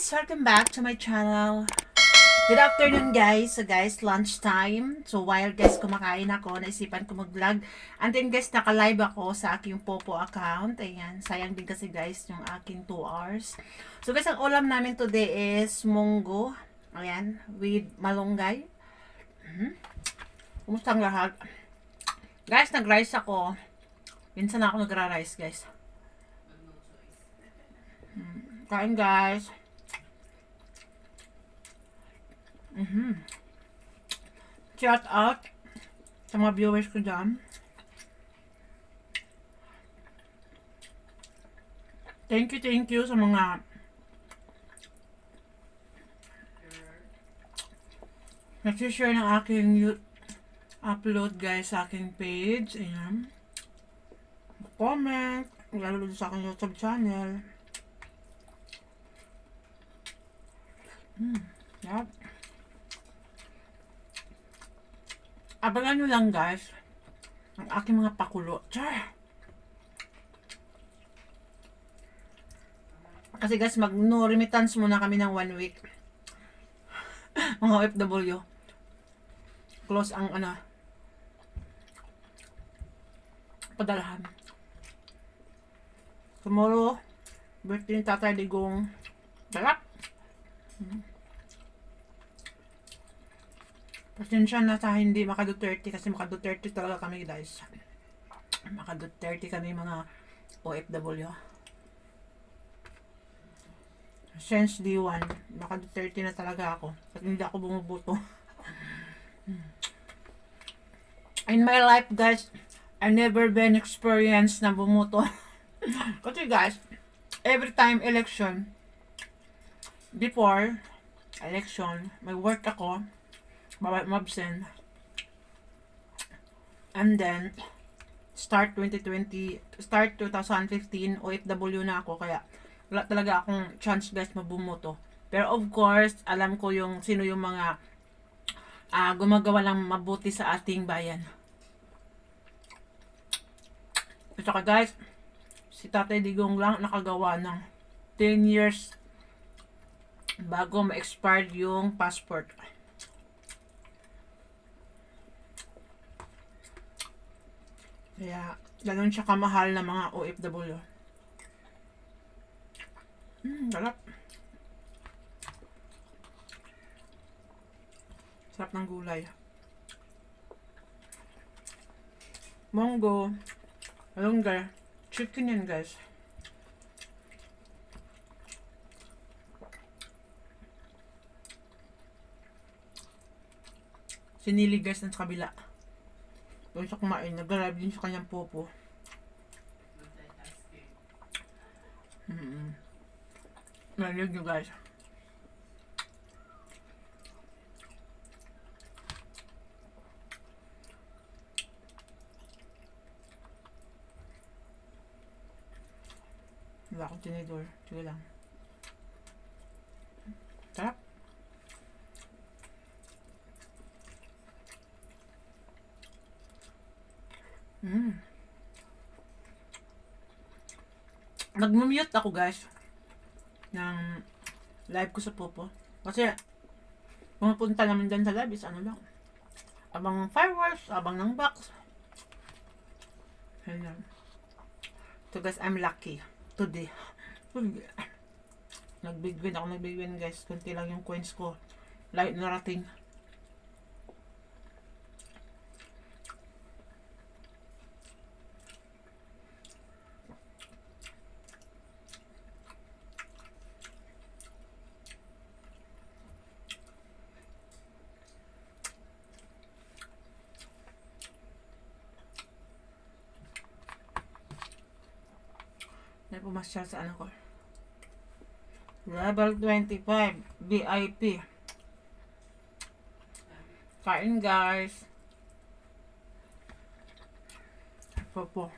guys! Welcome back to my channel. Good afternoon guys. So guys, lunchtime. So while guys kumakain ako, naisipan ko mag-vlog. And then guys, naka-live ako sa aking Popo account. Ayan, sayang din kasi guys yung aking 2 hours. So guys, ang ulam namin today is munggo. Ayan, with malunggay. Kumusta ang lahat? Guys, nag-rice ako. Minsan ako nagra-rice guys. Kain guys. Shout out sa mga viewers ko dyan. Thank you sa mga nag-share ng aking upload guys sa aking page. Ayan. Comment. Lalo sa aking YouTube channel. Yep. Abangan nyo lang guys ang aking mga pakulo. Char! Kasi guys, no remittance muna kami ng 1 week. Mga OFW. Close ang padalahan. Tomorrow, birthday ni Tatay Digong. Dalap! Pasensya na sa hindi maka-Duterte kasi maka-Duterte talaga kami guys. Maka-Duterte kami mga OFW. Since D1, maka-Duterte na talaga ako. At hindi ako bumubuto. In my life guys, I never been experienced na bumuto. Kasi guys, every time election, before election, may work ako, mabsen. And then, start 2015, OFW na ako, kaya wala talaga akong chance guys mabumoto. Pero of course, alam ko yung sino yung mga gumagawa lang mabuti sa ating bayan. At saka guys, si Tatay Digong lang nakagawa ng 10 years bago ma-expire yung passport. Kaya, ganun siya kamahal na mga OFW. Sarap. Sarap ng gulay. Munggo. Malunggay. Chicken yan guys. Sinili guys ng kabila. Doon siya kumain. Nag-live din sa kanyang popo. Narinig nyo guys. Wala akong tinidor. Sige lang. Sarap. Nag-mute ako guys ng live ko sa Popo kasi pumunta naman dyan sa live is lang, abang fireworks, abang ng box. Ayan. So guys, I'm lucky today. Nag-big win guys. Kunti lang yung coins ko, light narating. May pumasyal sa ko. Level 25 VIP. Kain guys. Popo.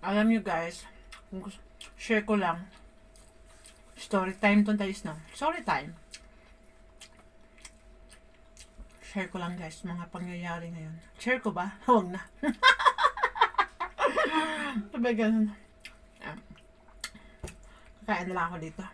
Alam nyo guys, share ko lang. Story time to guys na. Story time. Share ko lang guys mga pangyayari ngayon. Share ko ba? Huwag na. Sabi ganun. Kain na lang ako dito.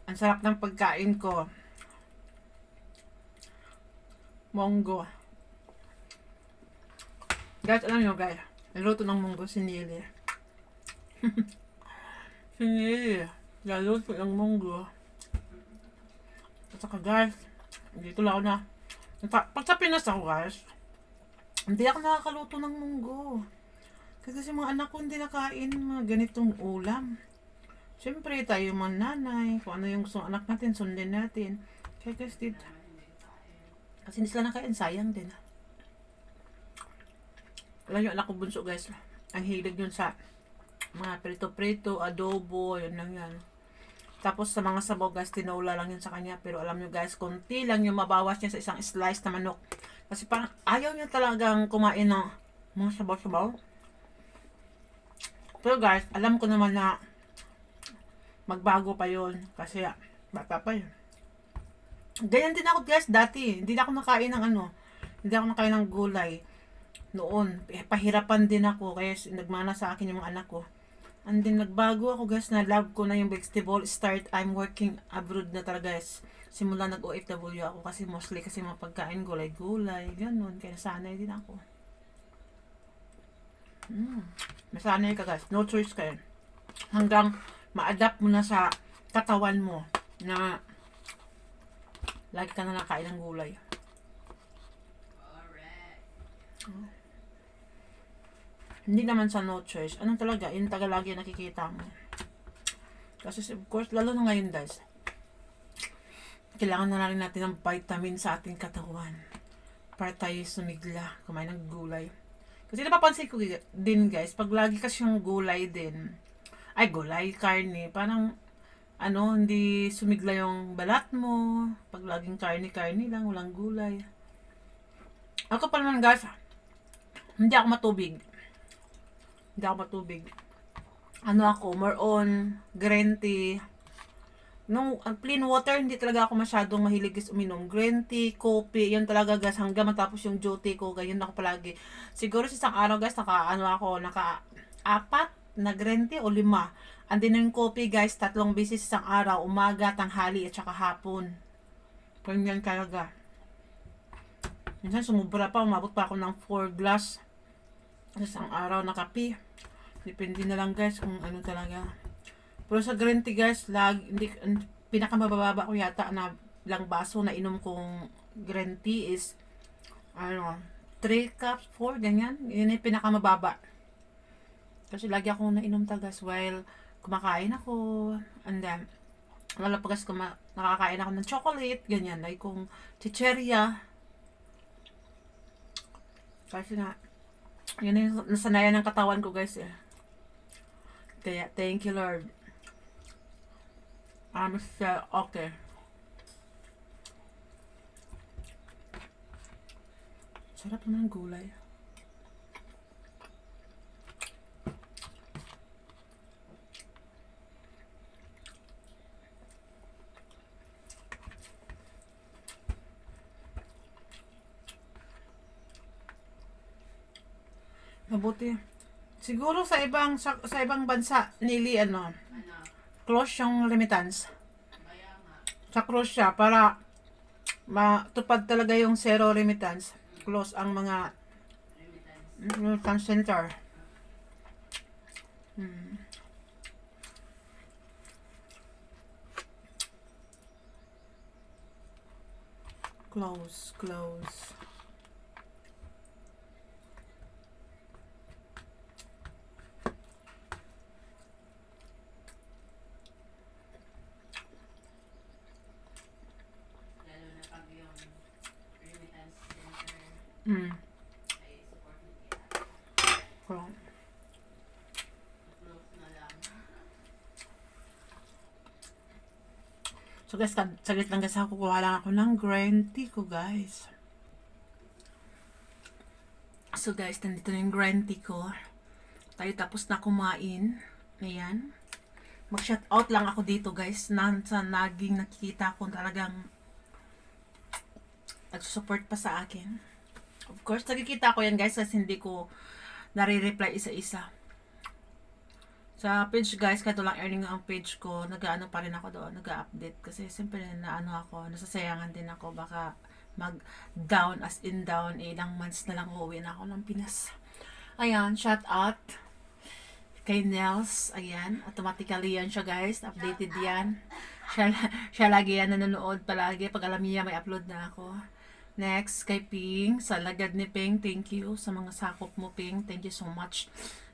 Ang sarap ng pagkain ko. Monggo. Guys, alam nyo guys, naluto ng monggo si Nili. Si Nili, naluto ng monggo. At saka guys, dito lang ako na. Pag sa Pinas ako guys, hindi ako nakakaluto ng monggo. Kasi mga anak ko hindi nakain mga ganitong ulam. Siyempre tayo mga nanay, kung ano yung gusto ng anak natin, sundin natin. Kaya guys, dito. Kasi hindi sila nakain, sayang din. Alam yung anak ko bunso guys, ang hilig yun sa mga prito-prito, adobo, yun lang yan. Tapos sa mga sabaw guys, tinola lang yun sa kanya. Pero alam nyo guys, konti lang yung mabawas niya sa isang slice na manok. Kasi parang ayaw niya talagang kumain ng mga sabaw-sabaw. Pero guys, alam ko naman na magbago pa yun. Kasi bata pa yun. Ganyan din ako guys dati. Hindi na ako nakain ng hindi ako nakain ng gulay. Noon, pahirapan din ako. Kaya nagmana sa akin yung mga anak ko. And then nagbago ako guys, na love ko na yung vegetable. I'm working abroad na talaga guys. Simula nag-OFW ako kasi mostly kasi mga pagkain gulay-gulay, ganun. Kaya nasanay din ako. Nasanay ka guys. No choice kayo. Hanggang ma-adapt mo na sa katawan mo na lagi ka na nakain ng gulay. Hindi naman sa no choice. Anong talaga? Yun talaga lagi nakikita mo. Kasi of course, lalo na ngayon guys, kailangan na rin natin ng vitamin sa ating katawan para tayo sumigla, kumain ng gulay. Kasi napapansin ko din guys, pag lagi kasi yung gulay din, gulay, karne, parang hindi sumigla yung balat mo. Pag laging karne lang, walang gulay. Ako pa naman guys, hindi ako matubig. Ako, more on green tea. Nung plain water, hindi talaga ako masyadong mahilig uminom. Green tea, coffee, yan talaga guys, hanggang matapos yung duty ko, ganyan ako palagi. Siguro sa isang araw guys, naka-apat na green tea o 5. And then yung coffee guys, 3 beses isang araw, umaga, tanghali, at saka hapon. Ganyan talaga. Minsan sumubra pa, umabot pa ako ng 4 glass sa isang araw na kape. Depende na lang guys kung ano talaga. Pero sa green tea guys, pinakamababa ko yata na lang baso na inom kong green tea is 3 cups, 4, ganyan. Yun yung pinakamababa. Kasi lagi ako nainom tagas while kumakain ako. And then, lalo pag nakakain ako ng chocolate, ganyan. Like kung chicheria. Kasi yun yung nasanayan ng katawan ko guys eh. Kaya, thank you Lord. I'm still okay. Sarap naman ng gulay. Mabuti. Siguro sa ibang bansa nili close yung remittance. Sa close siya para matupad talaga yung zero remittance. Close ang mga remittance center. Close. So guys, saglit lang guys, kukuha lang ako ng green tea ko guys. So guys, nandito na yung green tea ko. Tayo tapos na kumain. Ayan. mag-shout out lang ako dito guys, sa naging nakikita ko talagang nag-support pa sa akin. Of course, nakikita ko yan guys kasi hindi ko nare-reply isa-isa. Sa page guys, kahit walang earning ang page ko, nag-ano pa rin ako doon, nag-update. Kasi siyempre na ano ako, nasasayangan din ako, baka mag-down as in down, ilang months na lang uuwi na ako ng Pinas. Ayan, shout out kay Nels, ayan, automatically yan siya guys, updated yan. Siya lagi yan nanonood palagi, pag alam niya may upload na ako. Next, kay Ping, sa lagad ni Ping, thank you sa mga sakop mo Ping, thank you so much.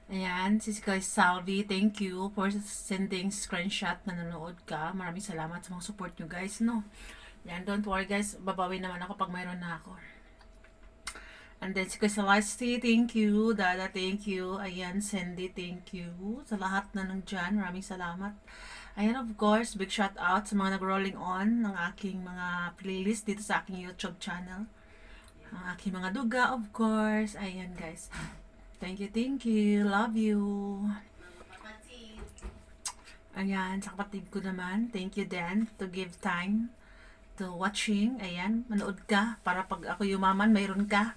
Ayan, si kay Salvi, thank you for sending screenshot na nanonood ka. Maraming salamat sa mga support nyo guys, no? Ayan, don't worry guys, babawi naman ako pag mayroon na ako. And then si kay Celeste, thank you. Dada, thank you. Ayan, Cindy, thank you. Sa lahat na nandyan, maraming salamat. Ayan, of course, big shout out sa mga nag-rolling on ng aking mga playlist dito sa aking YouTube channel. Ang aking mga duga, of course. Ayan guys. Thank you, love you. Ayan, sa kapatid ko naman, thank you din to give time to watching. Ayan, manood ka para pag ako yumaman, mayroon ka.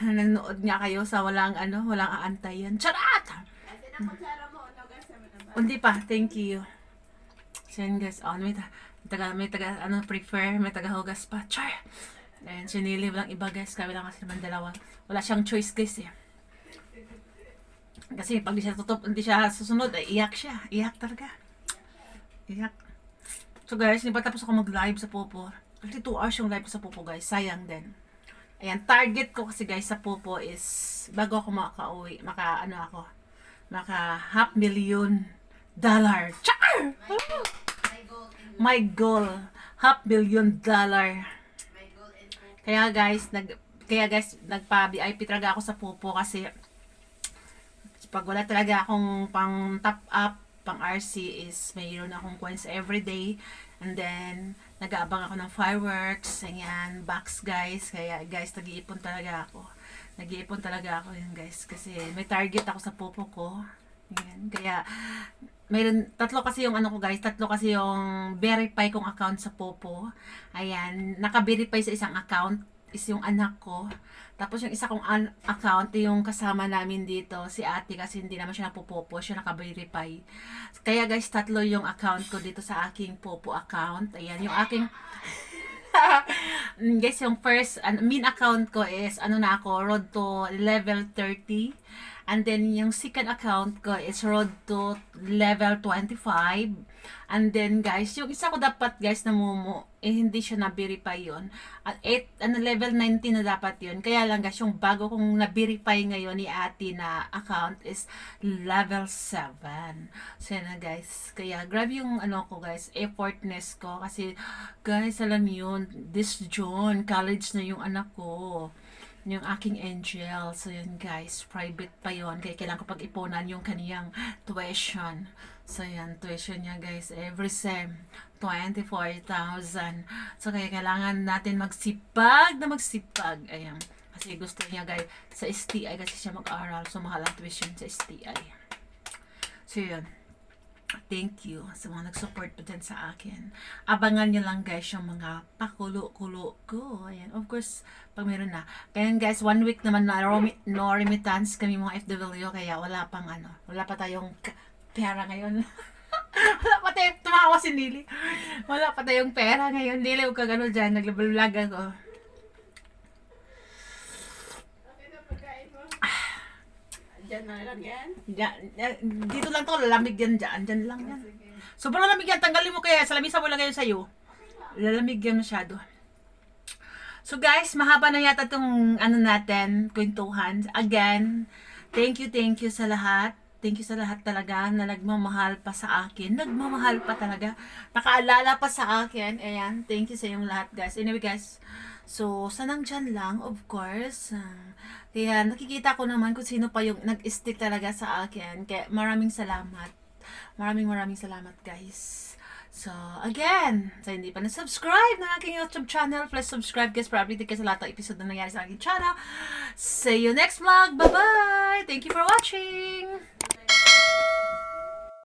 Nanonood nga kayo sa walang aantayan. Charat! Hindi pa, thank you. So yun guys, may taga prefer, may taga hugas pa. Char! Ayan, sinilib lang iba guys, kami lang kasi naman dalawa. Wala siyang choice guys eh. Kasi pag hindi siya susunod, ay iyak siya. Iyak talaga. Iyak. So guys, hindi pa tapos ako mag-live sa Popo. Kasi 2 hours yung live sa Popo guys, sayang din. Ayan, target ko kasi guys sa Popo is, bago ako makauwi, maka $500,000. Char! My goal, $500,000. Kaya guys, nagpa-VIP talaga ako sa Popo kasi pag wala talaga akong pang top up, pang RC is mayroon akong coins everyday. And then, nag-aabang ako ng fireworks, ayan, box guys. Kaya guys, nag-iipon talaga ako. Yun guys. Kasi may target ako sa Popo ko. Ayan, kaya mayroon tatlo kasi yung verify kong account sa Popo. Ayan, naka-verify sa isang account is yung anak ko. Tapos yung isa kong account, yung kasama namin dito, si ate, kasi hindi naman siya napopopo, siya naka-verify. Kaya guys, tatlo yung account ko dito sa aking Popo account. Ayan, yung aking guys, yung first main account ko is road to level 30. And then, yung second account ko is road to level 25. And then, guys, yung isa ko dapat, guys, na Momo, hindi siya na-verify yun. At level 19 na dapat yun. Kaya lang, guys, yung bago kong na-verify ngayon ni ate na account is level 7. So, yan na, guys. Kaya, grabe yung, guys, effortness ko. Kasi, guys, alam yun, this June, college na yung anak ko. Yung aking angel. So, yun guys, private pa yun. Kaya kailangan ko pag-ipunan yung kaniyang tuition. So, yan, tuition niya guys, every sem, 24,000. So, kaya kailangan natin magsipag. Ayan. Kasi gusto niya guys, sa STI kasi siya mag-aaral. So, mahal ang tuition sa STI. So, yun. Thank you sa mga nag-support pa dyan sa akin. Abangan nyo lang guys yung mga pakulo-kulo ko. Ayan. Of course, pag meron na. Kaya guys, 1 week naman na no remittance kami mga FW. Kaya wala pa tayong pera ngayon. Wala pa tayong, tumawa si Nili. Wala pa tayong pera ngayon. Nili, huwag ka gano'n dyan. Naglabalag ako. Diyan na lang yan? Dito lang to, lalamig yan dyan. Dyan lang yan. Sobrang lamig yan. Tanggalin mo kaya. Sa lamisa mo lang ngayon sa'yo. Lalamig yan masyado. So guys, mahaba na yata itong natin, kwentuhan. Again, thank you sa lahat. Thank you sa lahat talaga na nagmamahal pa sa akin. Nagmamahal pa talaga. Nakaalala pa sa akin. Ayan, thank you sa inyong lahat guys. Anyway guys, so sanang dyan lang, of course. Kaya nakikita ko naman kung sino pa yung nag-stick talaga sa akin. Kaya maraming salamat. Maraming salamat guys. So, again, sa hindi pa na-subscribe ng aking YouTube channel, please subscribe guys para update kayo sa lahat ng episode na nangyari sa aking channel. See you next vlog. Bye-bye! Thank you for watching!